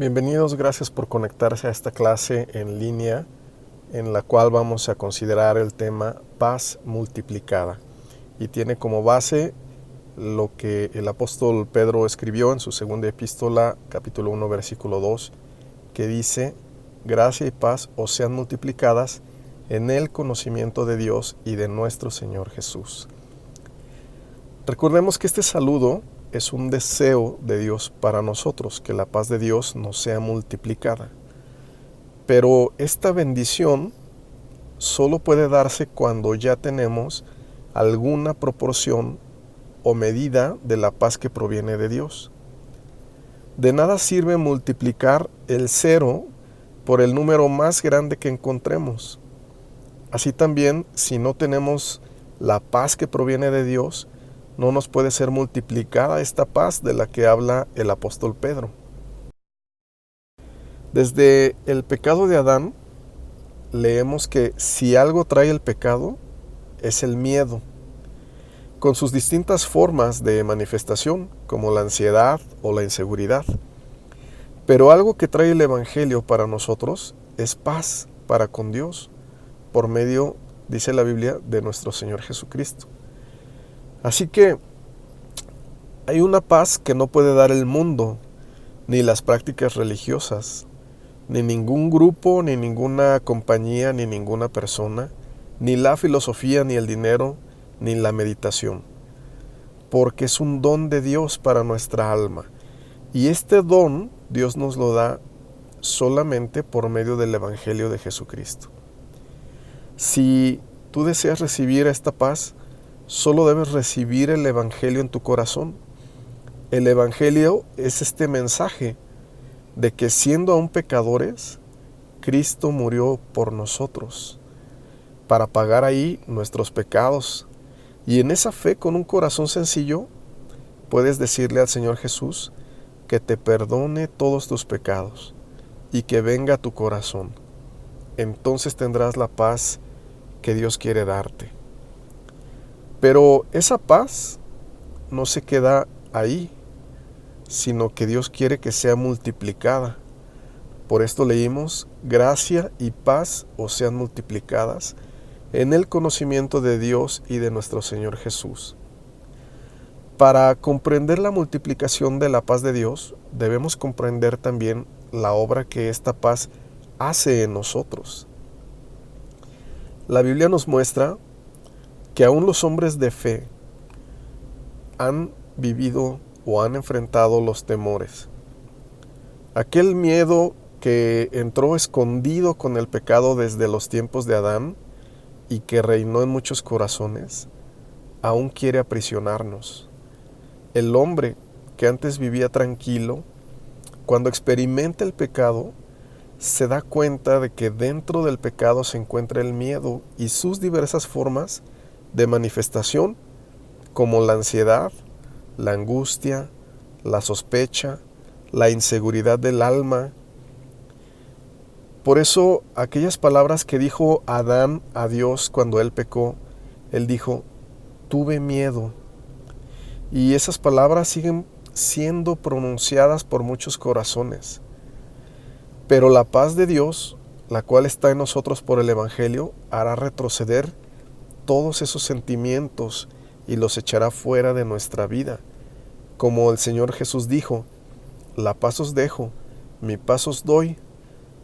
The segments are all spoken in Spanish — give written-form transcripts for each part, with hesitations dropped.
Bienvenidos, gracias por conectarse a esta clase en línea en la cual vamos a considerar el tema paz multiplicada y tiene como base lo que el apóstol Pedro escribió en su segunda epístola, capítulo 1, versículo 2, que dice: gracia y paz os sean multiplicadas en el conocimiento de Dios y de nuestro Señor Jesús. Recordemos que este saludo es un deseo de Dios para nosotros, que la paz de Dios nos sea multiplicada. Pero esta bendición solo puede darse cuando ya tenemos alguna proporción o medida de la paz que proviene de Dios. De nada sirve multiplicar el cero por el número más grande que encontremos. Así también, si no tenemos la paz que proviene de Dios, no nos puede ser multiplicada esta paz de la que habla el apóstol Pedro. Desde el pecado de Adán, leemos que si algo trae el pecado, es el miedo, con sus distintas formas de manifestación, como la ansiedad o la inseguridad. Pero algo que trae el Evangelio para nosotros es paz para con Dios, por medio, dice la Biblia, de nuestro Señor Jesucristo. Así que hay una paz que no puede dar el mundo, ni las prácticas religiosas, ni ningún grupo, ni ninguna compañía, ni ninguna persona, ni la filosofía, ni el dinero, ni la meditación, porque es un don de Dios para nuestra alma. Y este don Dios nos lo da solamente por medio del Evangelio de Jesucristo. Si tú deseas recibir esta paz, solo debes recibir el Evangelio en tu corazón. El Evangelio es este mensaje de que siendo aún pecadores, Cristo murió por nosotros, para pagar ahí nuestros pecados. Y en esa fe, con un corazón sencillo, puedes decirle al Señor Jesús que te perdone todos tus pecados y que venga a tu corazón. Entonces tendrás la paz que Dios quiere darte. Pero esa paz no se queda ahí, sino que Dios quiere que sea multiplicada. Por esto leímos: gracia y paz os sean multiplicadas en el conocimiento de Dios y de nuestro Señor Jesús. Para comprender la multiplicación de la paz de Dios, debemos comprender también la obra que esta paz hace en nosotros. La Biblia nos muestra que aún los hombres de fe han vivido o han enfrentado los temores. Aquel miedo que entró escondido con el pecado desde los tiempos de Adán y que reinó en muchos corazones, aún quiere aprisionarnos. El hombre que antes vivía tranquilo, cuando experimenta el pecado, se da cuenta de que dentro del pecado se encuentra el miedo y sus diversas formas de manifestación, como la ansiedad, la angustia, la sospecha, la inseguridad del alma. Por eso, aquellas palabras que dijo Adán a Dios cuando él pecó, él dijo: tuve miedo. Y esas palabras siguen siendo pronunciadas por muchos corazones. Pero la paz de Dios, la cual está en nosotros por el Evangelio, hará retroceder todos esos sentimientos y los echará fuera de nuestra vida. Como el Señor Jesús dijo: la paz os dejo, mi paz os doy.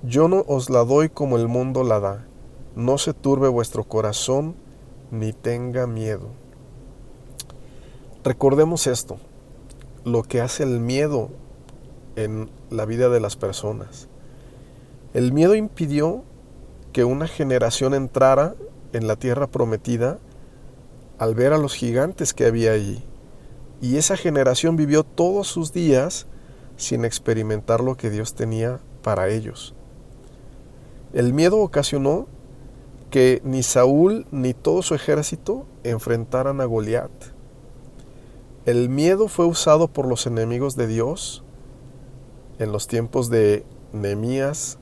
Yo no os la doy como el mundo la da. No se turbe vuestro corazón, ni tenga miedo. Recordemos esto, lo que hace el miedo en la vida de las personas. El miedo impidió que una generación entrara en la tierra prometida al ver a los gigantes que había allí. Y esa generación vivió todos sus días sin experimentar lo que Dios tenía para ellos. El miedo ocasionó que ni Saúl ni todo su ejército enfrentaran a Goliat. El miedo fue usado por los enemigos de Dios en los tiempos de Nehemías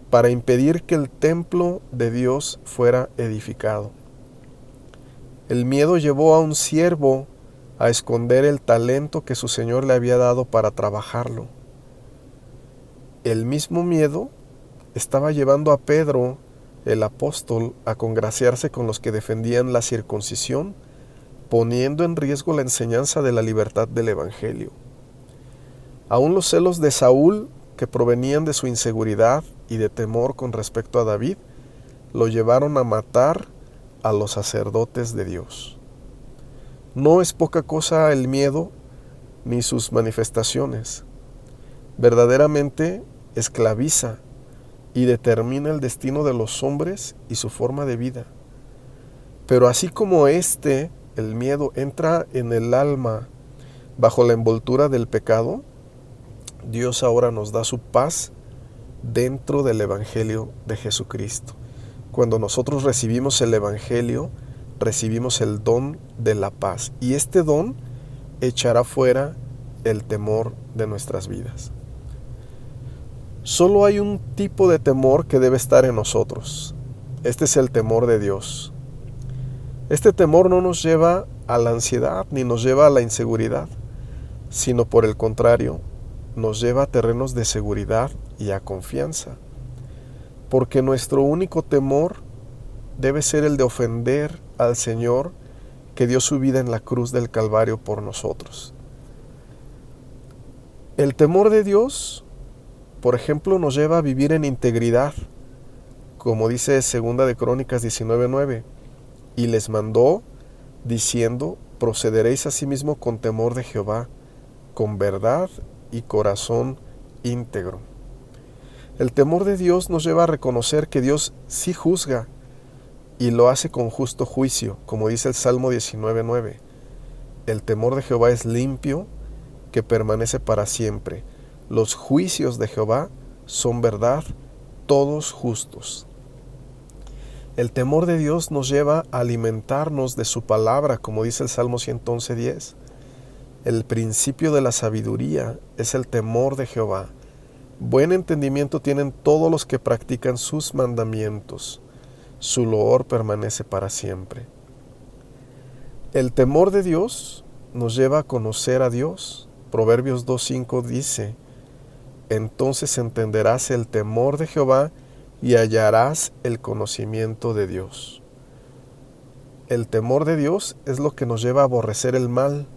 para impedir que el templo de Dios fuera edificado. El miedo llevó a un siervo a esconder el talento que su señor le había dado para trabajarlo. el mismo miedo estaba llevando a Pedro, el apóstol, a congraciarse con los que defendían la circuncisión, poniendo en riesgo la enseñanza de la libertad del Evangelio. Aún los celos de Saúl, que provenían de su inseguridad y de temor con respecto a David, lo llevaron a matar a los sacerdotes de Dios. No es poca cosa el miedo ni sus manifestaciones. Verdaderamente esclaviza y determina el destino de los hombres y su forma de vida. Pero así como el miedo, entra en el alma bajo la envoltura del pecado, Dios ahora nos da su paz dentro del Evangelio de Jesucristo. Cuando nosotros recibimos el Evangelio, recibimos el don de la paz. Y este don echará fuera el temor de nuestras vidas. Solo hay un tipo de temor que debe estar en nosotros. Este es el temor de Dios. Este temor no nos lleva a la ansiedad ni nos lleva a la inseguridad, sino por el contrario, nos lleva a terrenos de seguridad y a confianza. Porque nuestro único temor debe ser el de ofender al Señor que dio su vida en la cruz del Calvario por nosotros. El temor de Dios, por ejemplo, nos lleva a vivir en integridad, como dice 2 de Crónicas 19:9, y les mandó diciendo: procederéis asimismo con temor de Jehová, con verdad y corazón íntegro. El temor de Dios nos lleva a reconocer que Dios sí juzga y lo hace con justo juicio, como dice el Salmo 19:9. El temor de Jehová es limpio, que permanece para siempre. Los juicios de Jehová son verdad, todos justos. El temor de Dios nos lleva a alimentarnos de su palabra, como dice el Salmo 111:10. El principio de la sabiduría es el temor de Jehová. Buen entendimiento tienen todos los que practican sus mandamientos. Su loor permanece para siempre. El temor de Dios nos lleva a conocer a Dios. Proverbios 2:5 dice: entonces entenderás el temor de Jehová y hallarás el conocimiento de Dios. El temor de Dios es lo que nos lleva a aborrecer el mal.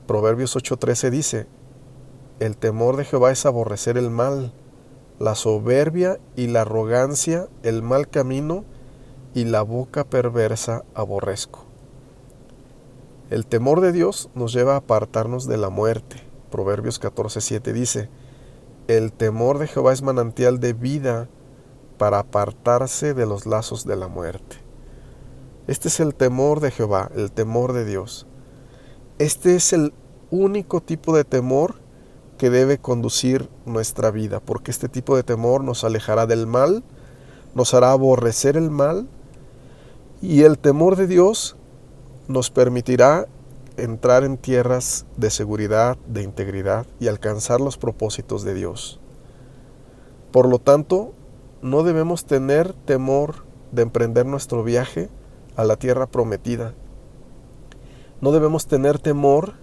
Proverbios 8:13 dice: el temor de Jehová es aborrecer el mal, la soberbia y la arrogancia, el mal camino y la boca perversa aborrezco. El temor de Dios nos lleva a apartarnos de la muerte. Proverbios 14:7 dice: el temor de Jehová es manantial de vida para apartarse de los lazos de la muerte. Este es el temor de Jehová, el temor de Dios. Este es el único tipo de temor que debe conducir nuestra vida, porque este tipo de temor nos alejará del mal, nos hará aborrecer el mal, y el temor de Dios nos permitirá entrar en tierras de seguridad, de integridad y alcanzar los propósitos de Dios. Por lo tanto, no debemos tener temor de emprender nuestro viaje a la tierra prometida. No debemos tener temor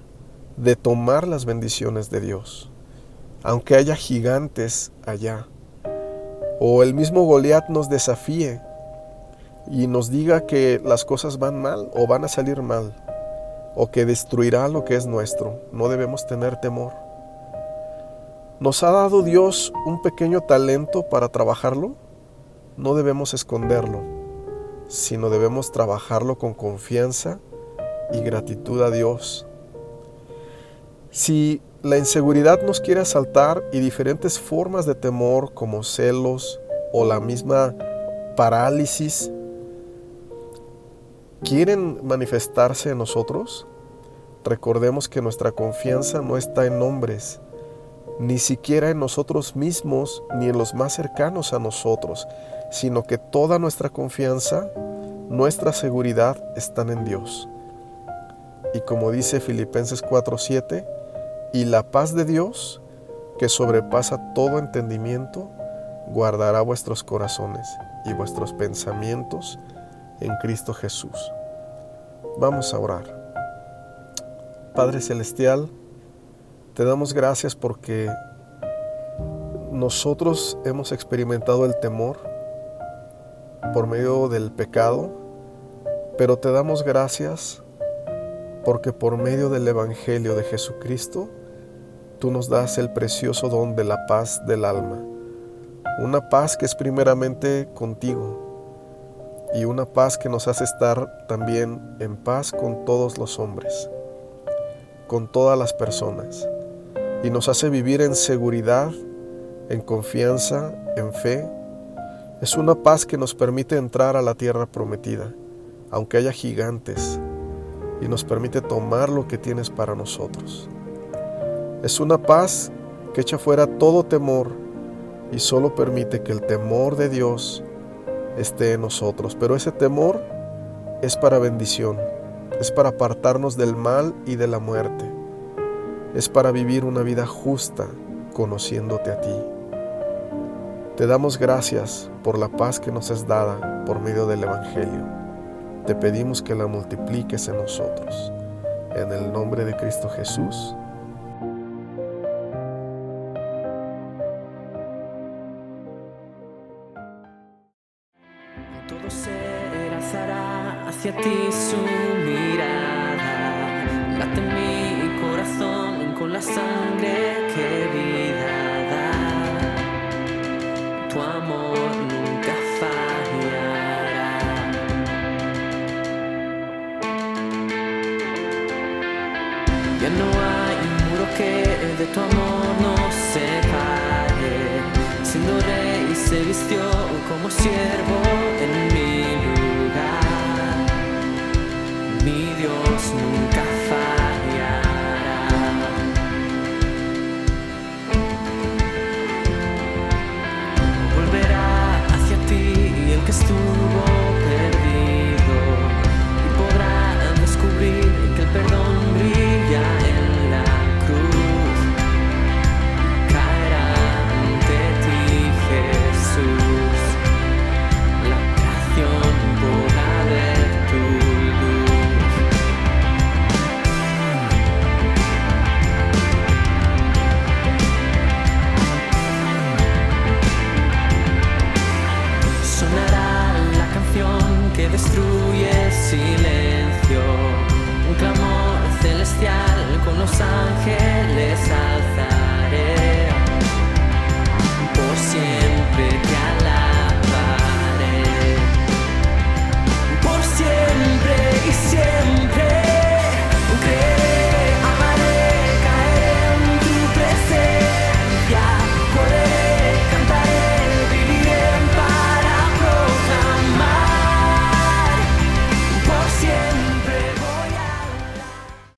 de tomar las bendiciones de Dios, aunque haya gigantes allá, o el mismo Goliat nos desafíe y nos diga que las cosas van mal o van a salir mal, o que destruirá lo que es nuestro. No debemos tener temor. ¿Nos ha dado Dios un pequeño talento para trabajarlo? No debemos esconderlo, sino debemos trabajarlo con confianza y gratitud a Dios. Si la inseguridad nos quiere asaltar y diferentes formas de temor como celos o la misma parálisis quieren manifestarse en nosotros, recordemos que nuestra confianza no está en hombres, ni siquiera en nosotros mismos, ni en los más cercanos a nosotros, sino que toda nuestra confianza, nuestra seguridad están en Dios. Y como dice Filipenses 4:7, y la paz de Dios, que sobrepasa todo entendimiento, guardará vuestros corazones y vuestros pensamientos en Cristo Jesús. Vamos a orar. Padre Celestial, te damos gracias porque nosotros hemos experimentado el temor por medio del pecado, pero te damos gracias porque por medio del Evangelio de Jesucristo, tú nos das el precioso don de la paz del alma. Una paz que es primeramente contigo y una paz que nos hace estar también en paz con todos los hombres, con todas las personas, y nos hace vivir en seguridad, en confianza, en fe. Es una paz que nos permite entrar a la tierra prometida, aunque haya gigantes, y nos permite tomar lo que tienes para nosotros. Es una paz que echa fuera todo temor y solo permite que el temor de Dios esté en nosotros. Pero ese temor es para bendición, es para apartarnos del mal y de la muerte, es para vivir una vida justa conociéndote a ti. Te damos gracias por la paz que nos es dada por medio del Evangelio. Te pedimos que la multipliques en nosotros. En el nombre de Cristo Jesús. Todo se alzará hacia ti su mirada. Late mi corazón con la sangre que vida da. Tu amor nunca fallará. Ya no hay muro que de tu amor nos separe. Siendo rey se vistió como siervo en mi lugar. Mi Dios nunca fallará. Volverá hacia ti el que estuvo